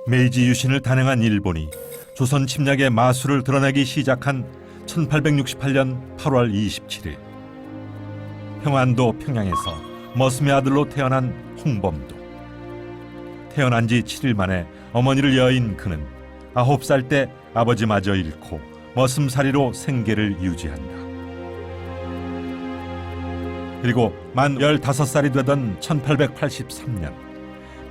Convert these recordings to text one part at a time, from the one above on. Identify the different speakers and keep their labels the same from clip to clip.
Speaker 1: 메이지 유신을 단행한 일본이 조선 침략의 마수를 드러내기 시작한 1868년 8월 27일 평안도 평양에서 머슴의 아들로 태어난 홍범도. 태어난 지 7일 만에 어머니를 여인 그는 9살 때 아버지마저 잃고 머슴살이로 생계를 유지한다. 그리고 만 15살이 되던 1883년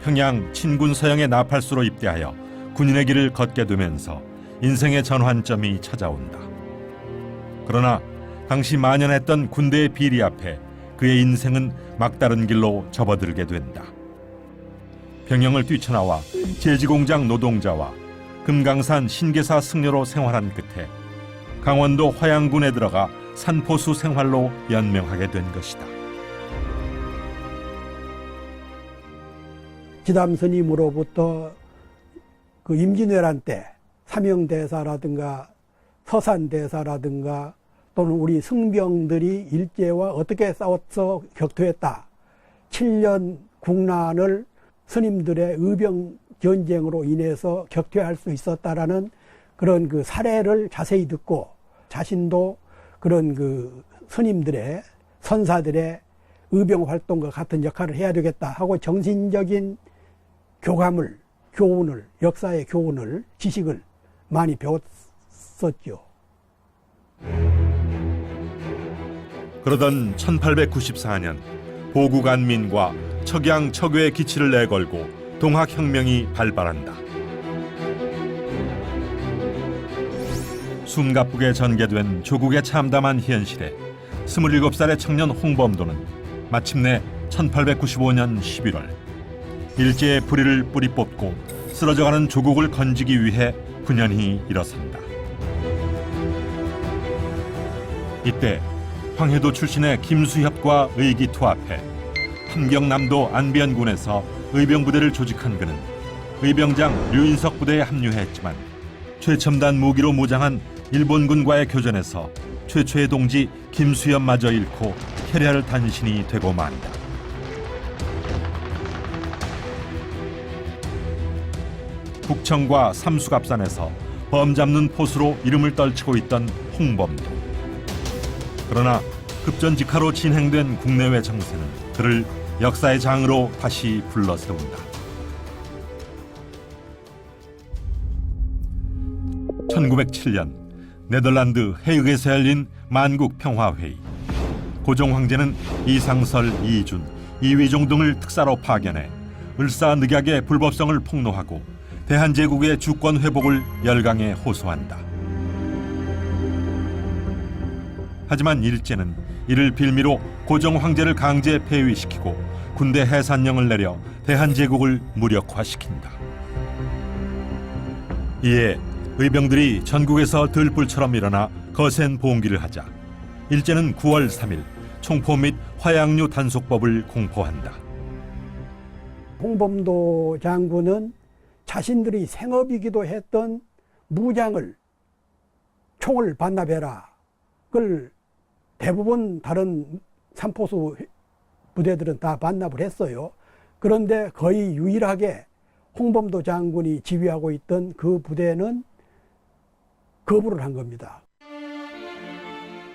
Speaker 1: 평양 친군 서영의 나팔수로 입대하여 군인의 길을 걷게 되면서 인생의 전환점이 찾아온다. 그러나 당시 만연했던 군대의 비리 앞에 그의 인생은 막다른 길로 접어들게 된다. 병영을 뛰쳐나와 제지공장 노동자와 금강산 신계사 승려로 생활한 끝에 강원도 화양군에 들어가 산포수 생활로 연명하게 된 것이다.
Speaker 2: 지담 스님으로부터 그 임진왜란 때 사명대사라든가 서산대사라든가 또는 우리 승병들이 일제와 어떻게 싸워서 격투했다. 7년 국난을 스님들의 의병 전쟁으로 인해서 격퇴할 수 있었다라는 그런 그 사례를 자세히 듣고 자신도 그런 그 스님들의 선사들의 의병 활동과 같은 역할을 해야 되겠다 하고 정신적인 교감을, 교훈을, 역사의 교훈을, 지식을 많이 배웠었죠.
Speaker 1: 그러던 1894년 보국안민과 척양 척외의 기치를 내걸고 동학혁명이 발발한다. 숨가쁘게 전개된 조국의 참담한 현실에 27살의 청년 홍범도는 마침내 1895년 11월 일제의 불의를 뿌리 뽑고 쓰러져가는 조국을 건지기 위해 분연히 일어선다. 이때 황해도 출신의 김수협과 의기투합해 함경남도 안비연군에서 의병부대를 조직한 그는 의병장 류인석 부대에 합류했지만 최첨단 무기로 무장한 일본군과의 교전에서 최초의 동지 김수협마저 잃고 캐리할 단신이 되고 만다. 북청과 삼수갑산에서 범 잡는 포수로 이름을 떨치고 있던 홍범도. 그러나 급전직하로 진행된 국내외 정세는 그를 역사의 장으로 다시 불러세운다. 1907년 네덜란드 헤이그에서 열린 만국 평화회의. 고종 황제는 이상설, 이준, 이휘종 등을 특사로 파견해 을사늑약의 불법성을 폭로하고 대한제국의 주권 회복을 열강에 호소한다. 하지만 일제는 이를 빌미로 고종 황제를 강제 폐위시키고 군대 해산령을 내려 대한제국을 무력화시킨다. 이에 의병들이 전국에서 들불처럼 일어나 거센 봉기를 하자 일제는 9월 3일 총포 및 화양류 단속법을 공포한다.
Speaker 2: 홍범도 장군은 자신들이 생업이기도 했던 무장을 총을 반납해라. 그걸 대부분 다른 삼포수 부대들은 다 반납을 했어요. 그런데 거의 유일하게 홍범도 장군이 지휘하고 있던 그 부대는 거부를 한 겁니다.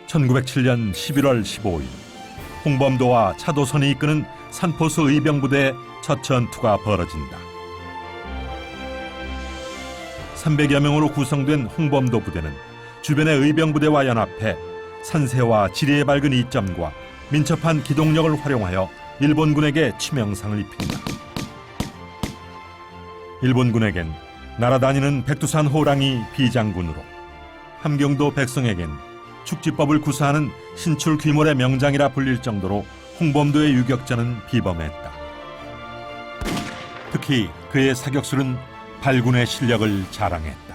Speaker 1: 1907년 11월 15일 홍범도와 차도선이 이끄는 산포수 의병부대의 첫 전투가 벌어진다. 300여 명으로 구성된 홍범도 부대는 주변의 의병부대와 연합해 산세와 지리의 밝은 이점과 민첩한 기동력을 활용하여 일본군에게 치명상을 입힌다. 일본군에겐 날아다니는 백두산 호랑이 비장군으로, 함경도 백성에겐 축지법을 구사하는 신출 귀몰의 명장이라 불릴 정도로 홍범도의 유격전은 비범했다. 특히 그의 사격술은 발군의 실력을 자랑했다.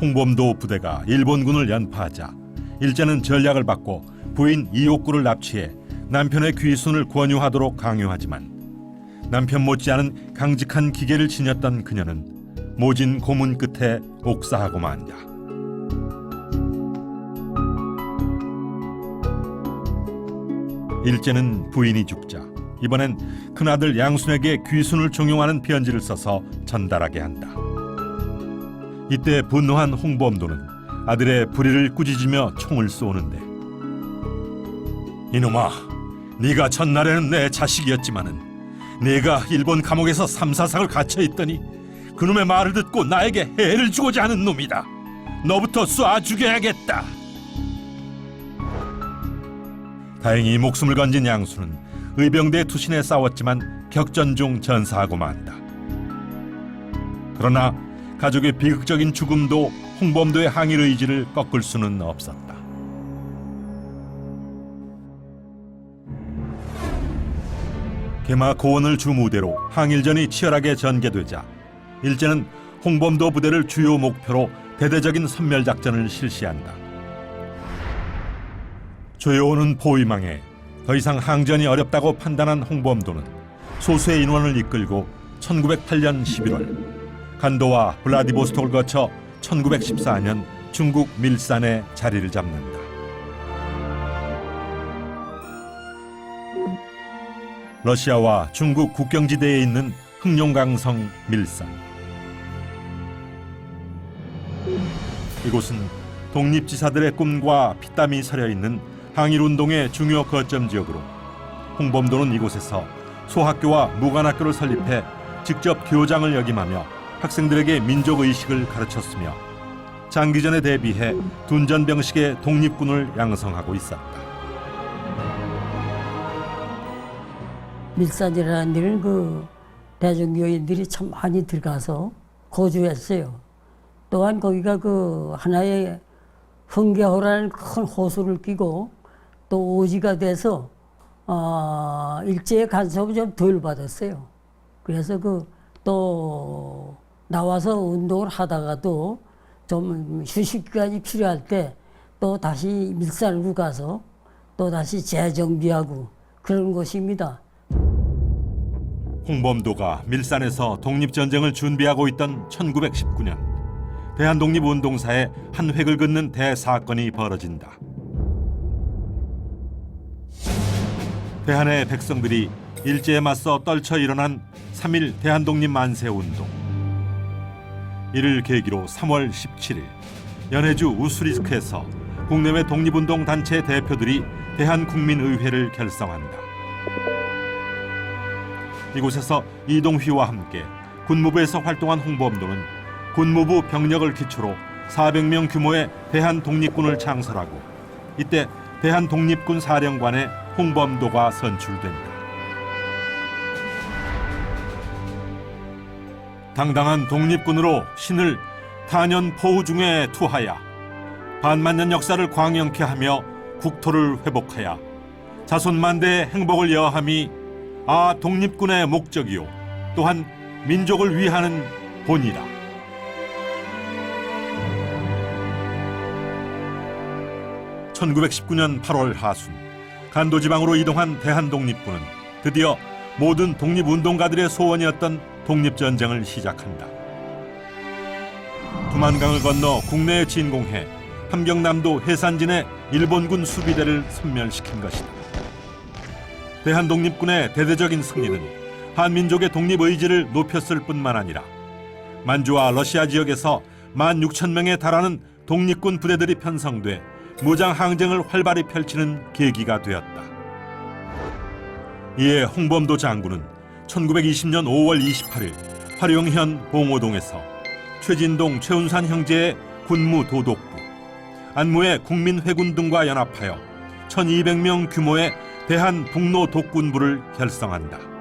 Speaker 1: 홍범도 부대가 일본군을 연파하자 일제는 전략을 바꿔 부인 이옥구를 납치해 남편의 귀순을 권유하도록 강요하지만 남편 못지않은 강직한 기계를 지녔던 그녀는 모진 고문 끝에 옥사하고 만다. 일제는 부인이 죽자 이번엔 큰아들 양순에게 귀순을 종용하는 편지를 써서 전달하게 한다. 이때 분노한 홍범도는 아들의 불의를 꾸짖으며 총을 쏘는데, 이놈아, 네가 전날에는 내 자식이었지만은 네가 일본 감옥에서 3~4삭을 갇혀 있더니 그놈의 말을 듣고 나에게 해를 주고자 하는 놈이다. 너부터 쏴 죽여야겠다. 다행히 목숨을 건진 양수는 의병대 투신에 싸웠지만 격전 중 전사하고 만다. 그러나 가족의 비극적인 죽음도 홍범도의 항일 의지를 꺾을 수는 없었다. 개마 고원을 주 무대로 항일전이 치열하게 전개되자 일제는 홍범도 부대를 주요 목표로 대대적인 선멸작전을 실시한다. 조여오는 포위망에 더 이상 항전이 어렵다고 판단한 홍범도는 소수의 인원을 이끌고 1908년 11월 간도와 블라디보스톡을 거쳐 1914년 중국 밀산에 자리를 잡는다. 러시아와 중국 국경지대에 있는 흑룡강성 밀산. 이곳은 독립지사들의 꿈과 피땀이 서려 있는 항일운동의 중요 거점 지역으로 홍범도는 이곳에서 소학교와 무관학교를 설립해 직접 교장을 역임하며 학생들에게 민족의식을 가르쳤으며 장기전에 대비해 둔전병식의 독립군을 양성하고 있었다.
Speaker 3: 밀산이라는 데는 그 대중교인들이 참 많이 들어가서 거주했어요. 또한 거기가 그 하나의 흥겨호라는 큰 호수를 끼고 또 오지가 돼서 일제의 간섭을 좀 덜 받았어요. 그래서 그 또 나와서 운동을 하다가도 좀 휴식 기간이 필요할 때 또 다시 밀산으로 가서 또 다시 재정비하고 그런 곳입니다.
Speaker 1: 홍범도가 밀산에서 독립전쟁을 준비하고 있던 1919년 대한독립운동사에 한 획을 긋는 대사건이 벌어진다. 대한의 백성들이 일제에 맞서 떨쳐 일어난 3.1 대한독립만세운동. 이를 계기로 3월 17일 연해주 우스리스크에서 국내외 독립운동 단체 대표들이 대한국민의회를 결성한다. 이곳에서 이동휘와 함께 군무부에서 활동한 홍범도는 군무부 병력을 기초로 400명 규모의 대한독립군을 창설하고 이때 대한독립군 사령관에 홍범도가 선출된다. 당당한 독립군으로 신을 탄연 포우 중에 투하야 반만년 역사를 광영케 하며 국토를 회복하야 자손만대의 행복을 여함이 독립군의 목적이요 또한 민족을 위하는 본이다. (1919년 8월) 하순 간도지방으로 이동한 대한독립군은 드디어 모든 독립운동가들의 소원이었던 독립전쟁을 시작한다. 두만강을 건너 국내에 진공해 함경남도 해산진의 일본군 수비대를 섬멸시킨 것이다. 대한독립군의 대대적인 승리는 한민족의 독립의지를 높였을 뿐만 아니라 만주와 러시아 지역에서 16,000명에 달하는 독립군 부대들이 편성돼 무장 항쟁을 활발히 펼치는 계기가 되었다. 이에 홍범도 장군은 1920년 5월 28일 화룡현 봉오동에서 최진동, 최운산 형제의 군무 도독부, 안무의 국민회군 등과 연합하여 1,200명 규모의 대한북로 독군부를 결성한다.